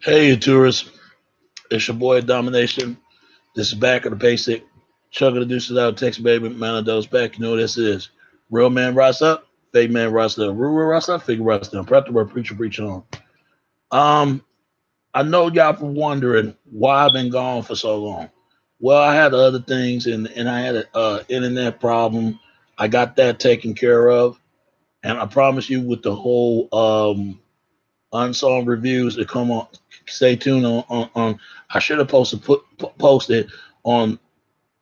Hey, you tourists. It's your boy Domination. This is back of the basic. Chuck of the deuces out, Texas baby. Man of those back. You know what this is. Real man rise up. Fake man rise up. Real rise up. Figure rise down. Prep the word preacher preach on. Um, I know y'all for wondering why I've been gone for so long. Well, I had other things and I had a internet problem. I got that taken care of. And I promise you with the whole unsung reviews that come on. Stay tuned on I should have posted on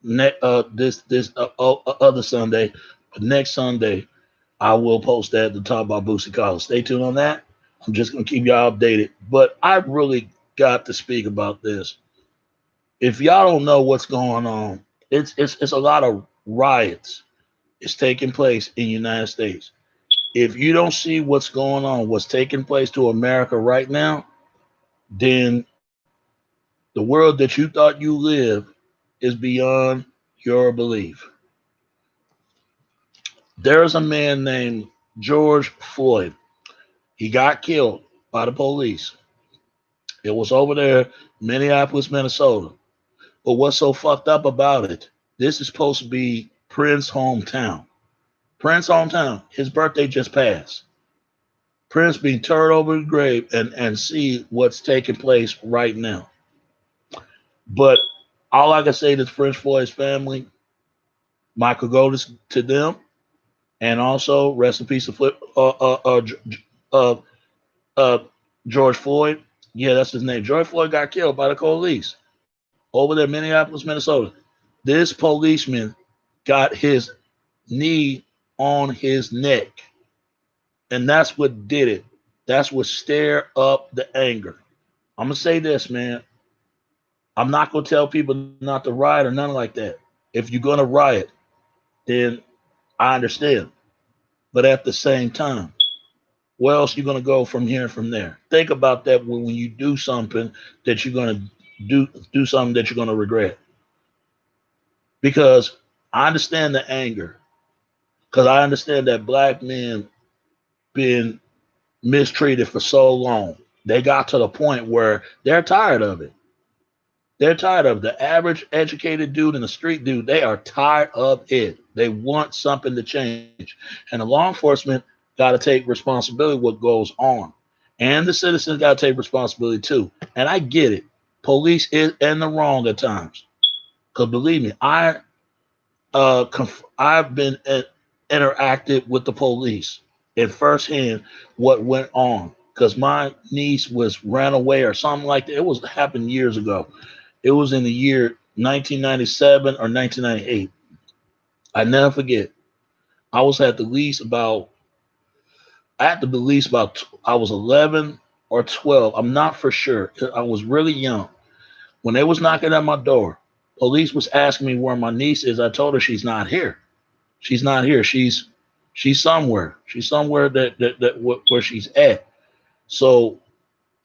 this other Sunday, but next Sunday I will post that to talk about Boosie Collins. Stay tuned on that. I'm just gonna keep y'all updated, but I really got to speak about this. If y'all don't know what's going on, it's a lot of riots. It's taking place in the United States. If you don't see what's going on, what's taking place to America right now, then the world that you thought you live is beyond your belief. There's a man named George Floyd. He got killed by the police. It was over there, Minneapolis, Minnesota. But what's so fucked up about it? This is supposed to be Prince's hometown. Prince's hometown. His birthday just passed. Prince being turned over the grave and see what's taking place right now. But all I can say to Prince Floyd's family, my condolences to them, and also rest in peace to uh, uh, George Floyd. Yeah, that's his name. George Floyd got killed by the police over there, Minneapolis, Minnesota. This policeman got his knee on his neck, and that's what did it. That's what stirred up the anger. I'm gonna say this, man. I'm not gonna tell people not to riot or nothing like that. If you're gonna riot, then I understand. But at the same time, where else you going to go from here and from there? Think about that when you do something that you're going to do something that you're going to regret. Because I understand the anger. Because I understand that black men been mistreated for so long. They got to the point where they're tired of it. They're tired of it. The average educated dude and the street dude. They are tired of it. They want something to change, and the law enforcement got to take responsibility what goes on, and the citizens got to take responsibility too. And I get it. Police is in the wrong at times. Because believe me, I've been interacted with the police and firsthand what went on. Because my niece was ran away or something like that. It was happened years ago. It was in the year 1997 or 1998. I never forget. I was at the least about at the least about I was 11 or 12. I'm not for sure. I was really young when they was knocking at my door. Police was asking me where my niece is. I told her she's not here. She's not here. She's somewhere. She's somewhere where she's at. So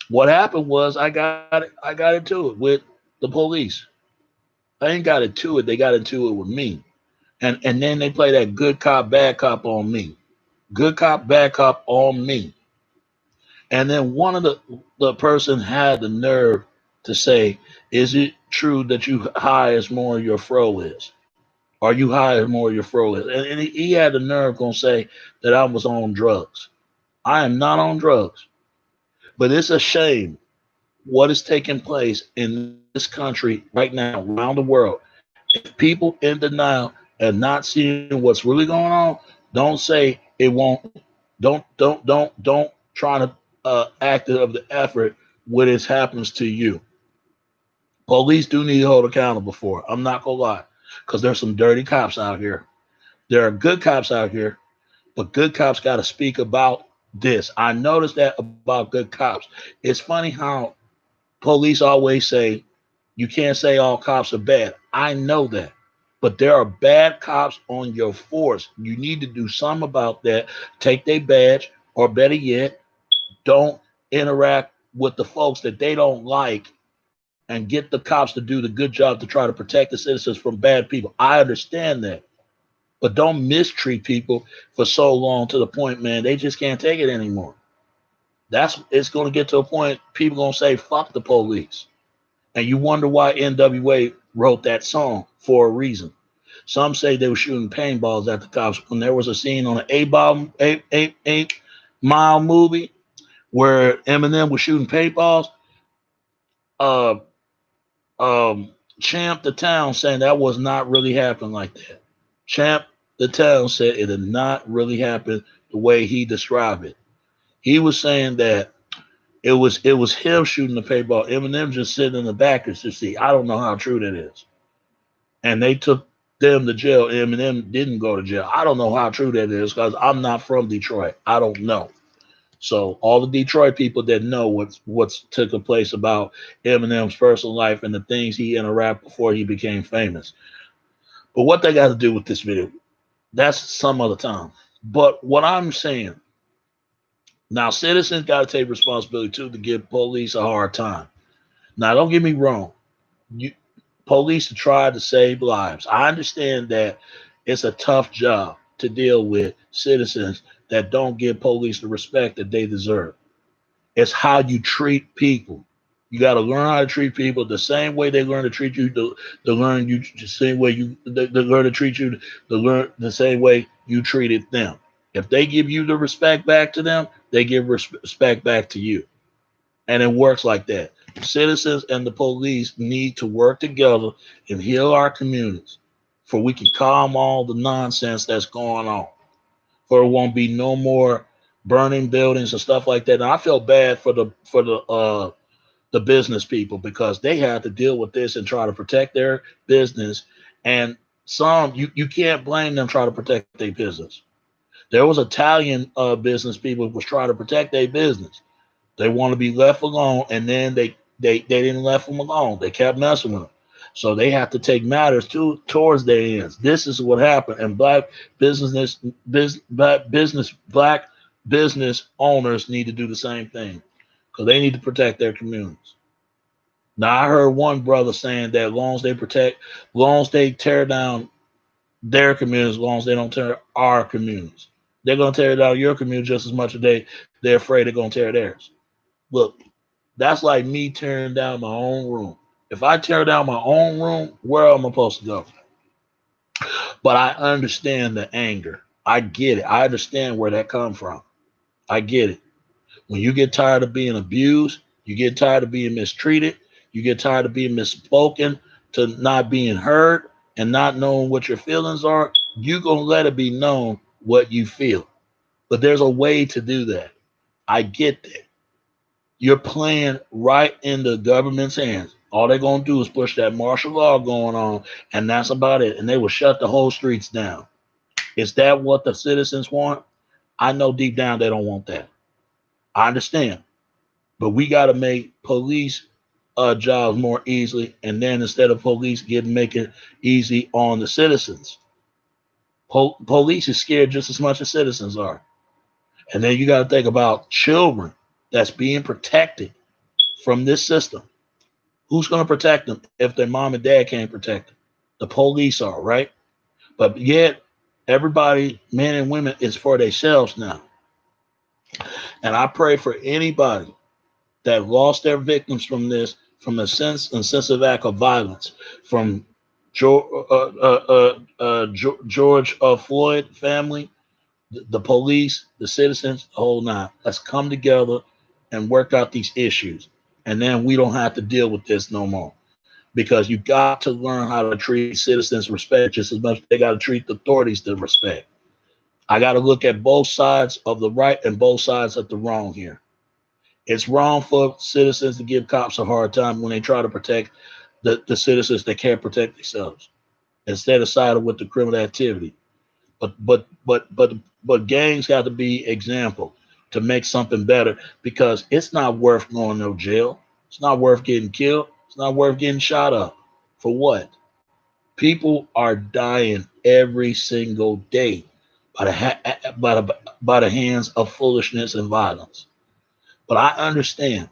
what happened was I got into it with the police. I ain't got into it. They got into it with me. And then they play that good cop, bad cop on me. Good cop, bad cop on me. And then one of the person had the nerve to say, "Is it true that you high as more your fro is? Are you high as more your fro is?" And he had the nerve gonna say that I was on drugs. I am not on drugs, but it's a shame what is taking place in this country right now, around the world. If people in denial and not seeing what's really going on, don't say it won't. Don't try to act of the effort when it happens to you. Police do need to hold accountable for it. I'm not gonna lie, because there's some dirty cops out here. There are good cops out here, but good cops got to speak about this. I noticed that about good cops. It's funny how police always say you can't say all cops are bad. I know that. But there are bad cops on your force. You need to do something about that. Take their badge, or better yet, don't interact with the folks that they don't like and get the cops to do the good job to try to protect the citizens from bad people. I understand that. But don't mistreat people for so long to the point, man, they just can't take it anymore. It's going to get to a point people going to say fuck the police, and you wonder why NWA wrote that song for a reason. Some say they were shooting paintballs at the cops when there was a scene on an eight mile movie where Eminem was shooting paintballs. Uh, Champ the Town saying that was not really happening like that. Champ the Town said it did not really happen the way he described it. He was saying that it was him shooting the paintball. Eminem just sitting in the back as you see. I don't know how true that is. And they took them to jail. Eminem didn't go to jail. I don't know how true that is because I'm not from Detroit. I don't know. So all the Detroit people that know what's taking place about Eminem's personal life and the things he interacted before he became famous. But what they got to do with this video, that's some other time. But what I'm saying now, citizens got to take responsibility too to give police a hard time. Now, don't get me wrong. You, police try to save lives. I understand that it's a tough job to deal with citizens that don't give police the respect that they deserve. It's how you treat people. You got to learn how to treat people the same way they learn to treat you. To learn you the same way they learn to treat you. To learn the same way you treated them. If they give you the respect back to them, they give respect back to you, and it works like that. Citizens and the police need to work together and heal our communities, for we can calm all the nonsense that's going on. For it won't be no more burning buildings and stuff like that. And I feel bad for the business people because they had to deal with this and try to protect their business. And some you can't blame them trying to protect their business. There was Italian business people who was trying to protect their business. They want to be left alone, and then they didn't let them alone. They kept messing with them. So they have to take matters towards their ends. This is what happened, and black business owners need to do the same thing because they need to protect their communities. Now I heard one brother saying that long as they tear down their communities, as long as they don't tear our communities, they're gonna tear down your community just as much as they're afraid they're gonna tear theirs. Look, that's like me tearing down my own room. If I tear down my own room, where am I supposed to go? But I understand the anger. I get it. I understand where that comes from. I get it. When you get tired of being abused, you get tired of being mistreated, you get tired of being misspoken, to not being heard and not knowing what your feelings are, you gonna let it be known what you feel. But there's a way to do that. I get that. You're playing right in the government's hands. All they're gonna do is push that martial law going on, and that's about it. And they will shut the whole streets down. Is that what the citizens want? I know deep down they don't want that. I understand, but we got to make police jobs more easily, and then instead of police getting make it easy on the citizens, police is scared just as much as citizens are. And then you got to think about children that's being protected from this system. Who's going to protect them if their mom and dad can't protect them? The police are, right? But yet, everybody, men and women, is for themselves now. And I pray for anybody that lost their victims from this, from a sense and sensitive act of violence, from George Floyd family, the police, the citizens, the whole nine. Let's come together and work out these issues. And then we don't have to deal with this no more. Because you got to learn how to treat citizens with respect just as much as they got to treat the authorities with respect. I got to look at both sides of the right and both sides of the wrong here. It's wrong for citizens to give cops a hard time when they try to protect the citizens that can't protect themselves instead of siding with the criminal activity. But gangs got to be example to make something better because it's not worth going to jail. It's not worth getting killed. It's not worth getting shot up. For what? People are dying every single day by the hands of foolishness and violence. But I understand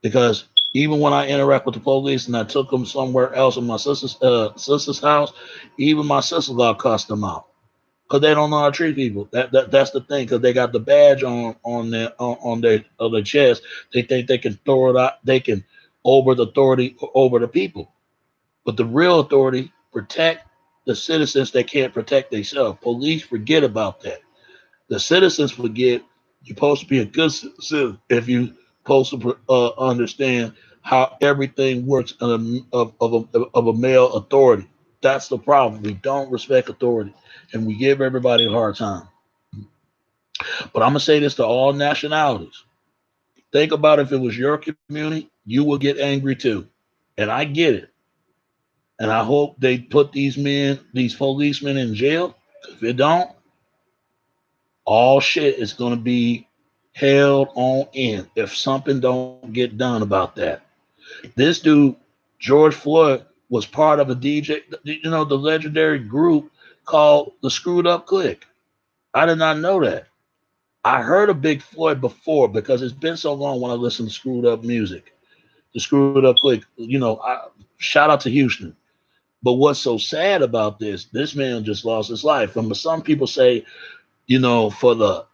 because even when I interact with the police and I took them somewhere else in my sister's house, even my sister got cussed them out. because they don't know how to treat people. That's the thing. Because they got the badge on their chest. They think they can throw it out. They can over the authority over the people. But the real authority protect the citizens that can't protect themselves. Police forget about that. The citizens forget you're supposed to be a good citizen if you supposed to understand how everything works of a male authority. That's the problem. We don't respect authority, and we give everybody a hard time. But I'm gonna say this to all nationalities: think about if it was your community, you would get angry too, and I get it. And I hope they put these men, these policemen, in jail. If it don't, all shit is gonna be held on end if something don't get done about that. This dude, George Floyd, was part of a DJ, the legendary group called the Screwed Up Click. I did not know that. I heard of Big Floyd before because it's been so long when I listened to Screwed Up music. The Screwed Up Click, shout out to Houston. But what's so sad about this man just lost his life. And some people say, for the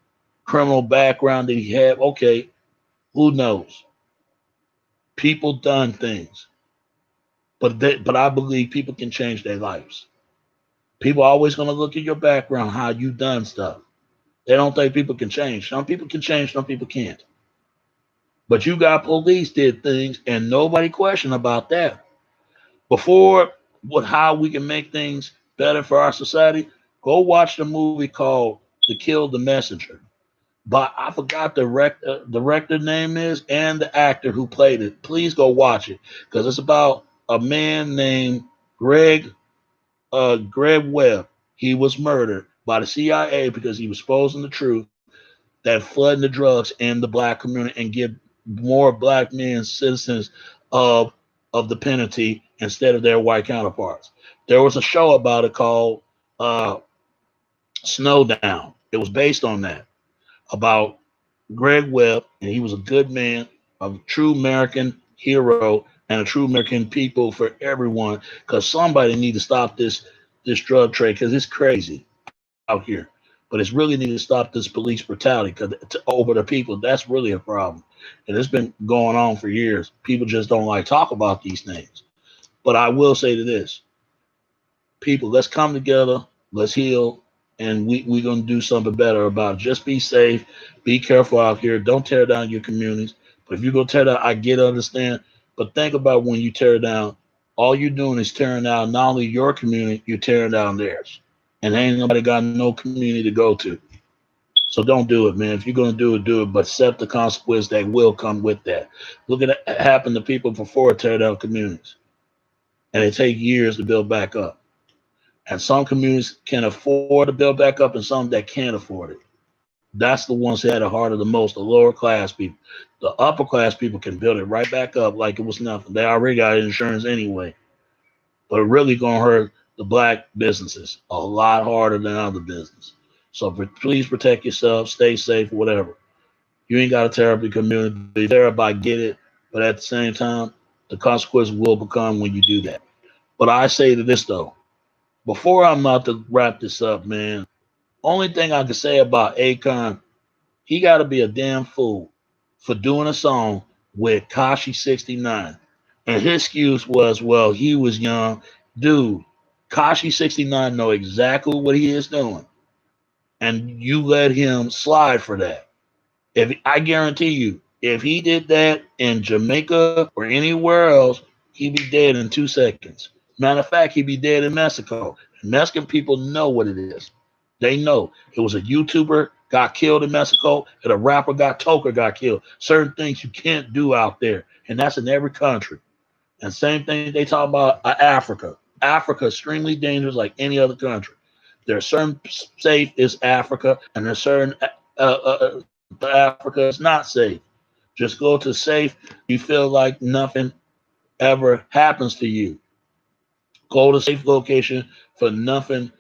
criminal background that he had, okay, who knows? People done things. But I believe people can change their lives. People are always gonna look at your background, how you done stuff. They don't think people can change. Some people can change, some people can't. But you got police did things and nobody questioned about that. Before what how we can make things better for our society, go watch the movie called The Kill the Messenger. But I forgot the director name is and the actor who played it. Please go watch it because it's about a man named Greg Webb. He was murdered by the CIA because he was exposing the truth that flooding the drugs in the black community and give more black men citizens of of the penalty instead of their white counterparts. There was a show about it called uh, Snowdown. It was based on that about Greg Webb, and he was a good man, a true American hero, and a true American people for everyone. Because somebody need to stop this drug trade because it's crazy out here. But it's really need to stop this police brutality because over the people, that's really a problem, and it's been going on for years. People just don't like talk about these things. But I will say to this: people, let's come together, let's heal, and we're gonna do something better about it. Just be safe, be careful out here. Don't tear down your communities. But if you're gonna tear down, I get understand. But think about when you tear down, all you're doing is tearing down not only your community, you're tearing down theirs. And ain't nobody got no community to go to. So don't do it, man. If you're gonna do it, but accept the consequence that will come with that. Look at it happen to people before tear down communities. And it take years to build back up. And some communities can afford to build back up and some that can't afford it. That's the ones that had it harder the most, the lower class people. The upper class people can build it right back up like it was nothing. They already got insurance anyway. But it really gonna hurt the black businesses a lot harder than other business. So please protect yourself, stay safe, whatever. You ain't got to tear up your community. Tear up, I get it. But at the same time, the consequence will become when you do that. But I say to this though, before I'm about to wrap this up, man, only thing I can say about Akon, he got to be a damn fool for doing a song with Kashi 69. And his excuse was, well, he was young. Dude, Kashi 69 know exactly what he is doing. And you let him slide for that. If I guarantee you, if he did that in Jamaica or anywhere else, he'd be dead in 2 seconds. Matter of fact, he'd be dead in Mexico. Mexican people know what it is. They know it was a YouTuber got killed in Mexico and a rapper Toker got killed. Certain things you can't do out there, and that's in every country. And same thing they talk about Africa. Africa is extremely dangerous, like any other country. There's certain safe is Africa, and there's certain Africa is not safe. Just go to safe. You feel like nothing ever happens to you. Go to safe location for nothing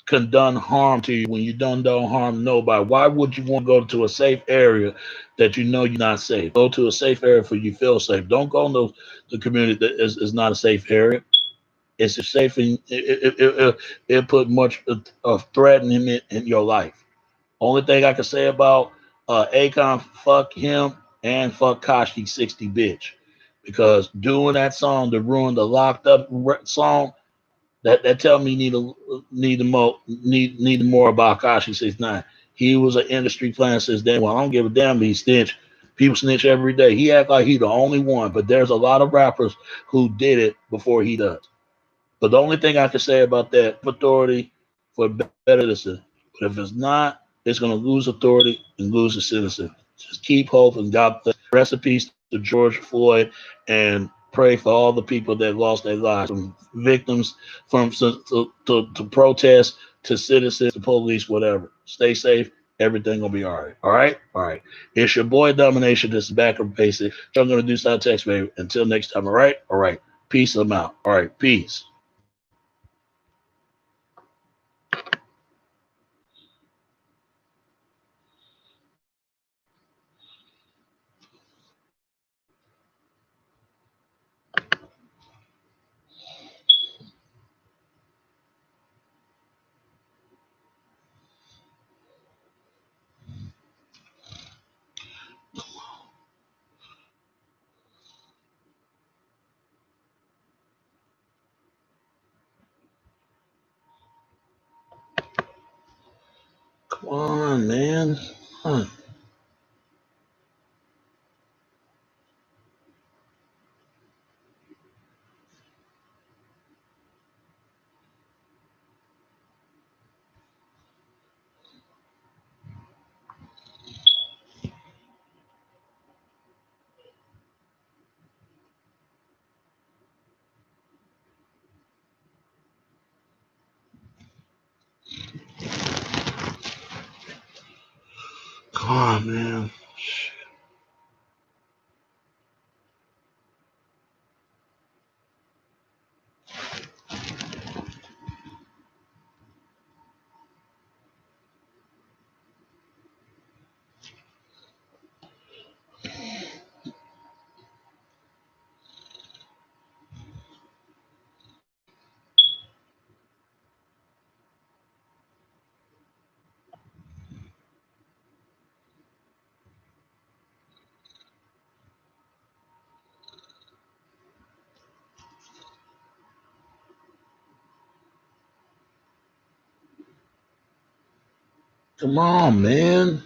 can done harm to you when you don't harm nobody. Why would you want to go to a safe area that you know you're not safe? Go to a safe area for you feel safe. Don't go in the community that is not a safe area. It's a safe and it put much of threat in it in your life. Only thing I can say about Akon, fuck him and fuck Kashi 60 bitch. Because doing that song to ruin the locked up song, that tell me need more about Kashi 69. He was an industry plan since then. Well, I don't give a damn if he snitch. People snitch every day. He act like he the only one, but there's a lot of rappers who did it before he does. But the only thing I can say about that authority for better citizen. But if it's not, it's going to lose authority and lose a citizen. Just keep hope and God bless. Rest in peace to George Floyd and pray for all the people that lost their lives, from victims, from to protests, to citizens, to police, whatever. Stay safe. Everything gonna be all right. All right. All right. It's your boy Domination. This is Back of Basic. I'm gonna do side text, baby. Until next time. All right. All right. Peace. I'm out. All right. Peace. Come on, man. Come on. Come on, man. Come on, man.